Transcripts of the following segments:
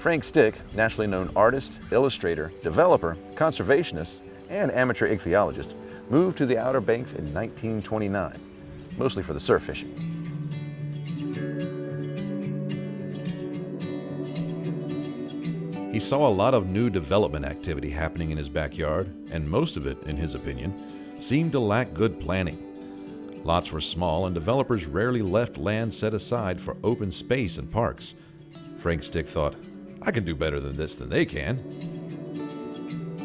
Frank Stick, nationally known artist, illustrator, developer, conservationist, and amateur ichthyologist, moved to the Outer Banks in 1929, mostly for the surf fishing. He saw a lot of new development activity happening in his backyard, and most of it, in his opinion, seemed to lack good planning. Lots were small, and developers rarely left land set aside for open space and parks. Frank Stick thought, I can do better than this than they can.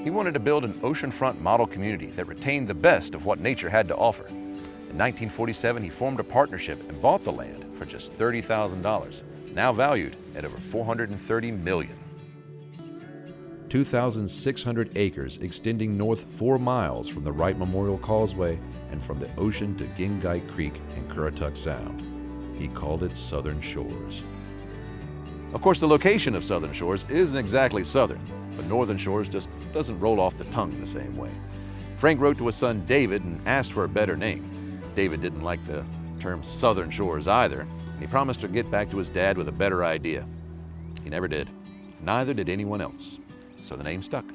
He wanted to build an oceanfront model community that retained the best of what nature had to offer. In 1947, he formed a partnership and bought the land for just $30,000, now valued at over $430 million. 2,600 acres extending north 4 miles from the Wright Memorial Causeway and from the ocean to Gingite Creek and Currituck Sound. He called it Southern Shores. Of course, the location of Southern Shores isn't exactly southern, but Northern Shores just doesn't roll off the tongue the same way. Frank wrote to his son David and asked for a better name. David didn't like the term Southern Shores either, and he promised to get back to his dad with a better idea. He never did. Neither did anyone else. So the name stuck.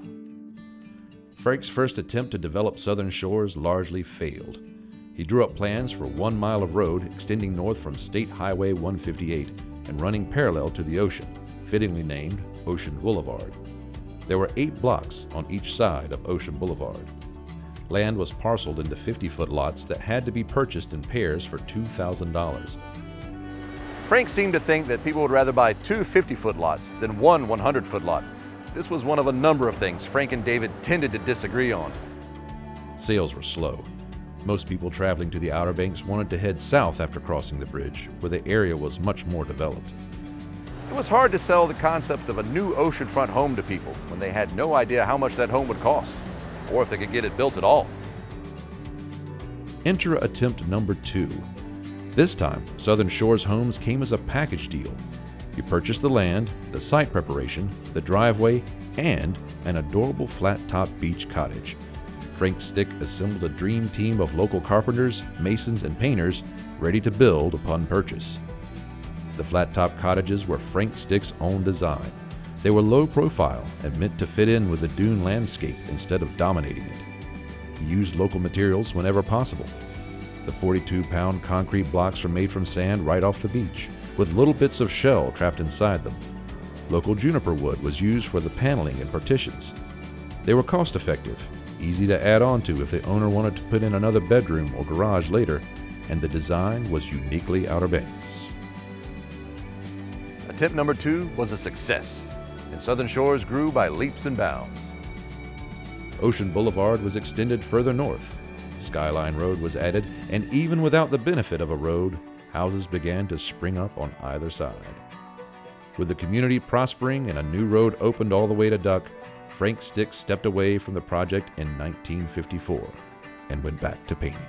Frank's first attempt to develop Southern Shores largely failed. He drew up plans for 1 mile of road extending north from State Highway 158 and running parallel to the ocean, fittingly named Ocean Boulevard. There were 8 blocks on each side of Ocean Boulevard. Land was parceled into 50-foot lots that had to be purchased in pairs for $2,000. Frank seemed to think that people would rather buy 2 50-foot lots than one 100-foot lot. This was one of a number of things Frank and David tended to disagree on. Sales were slow. Most people traveling to the Outer Banks wanted to head south after crossing the bridge, where the area was much more developed. It was hard to sell the concept of a new oceanfront home to people when they had no idea how much that home would cost, or if they could get it built at all. Enter attempt number 2. This time, Southern Shores homes came as a package deal. You purchased the land, the site preparation, the driveway, and an adorable flat-top beach cottage. Frank Stick assembled a dream team of local carpenters, masons, and painters ready to build upon purchase. The flat-top cottages were Frank Stick's own design. They were low profile and meant to fit in with the dune landscape instead of dominating it. He used local materials whenever possible. The 42-pound concrete blocks were made from sand right off the beach, with little bits of shell trapped inside them. Local juniper wood was used for the paneling and partitions. They were cost-effective, easy to add on to if the owner wanted to put in another bedroom or garage later, and the design was uniquely Outer Banks. Attempt number 2 was a success, and Southern Shores grew by leaps and bounds. Ocean Boulevard was extended further north. Skyline Road was added, and even without the benefit of a road, houses began to spring up on either side. With the community prospering and a new road opened all the way to Duck, Frank Stick stepped away from the project in 1954 and went back to painting.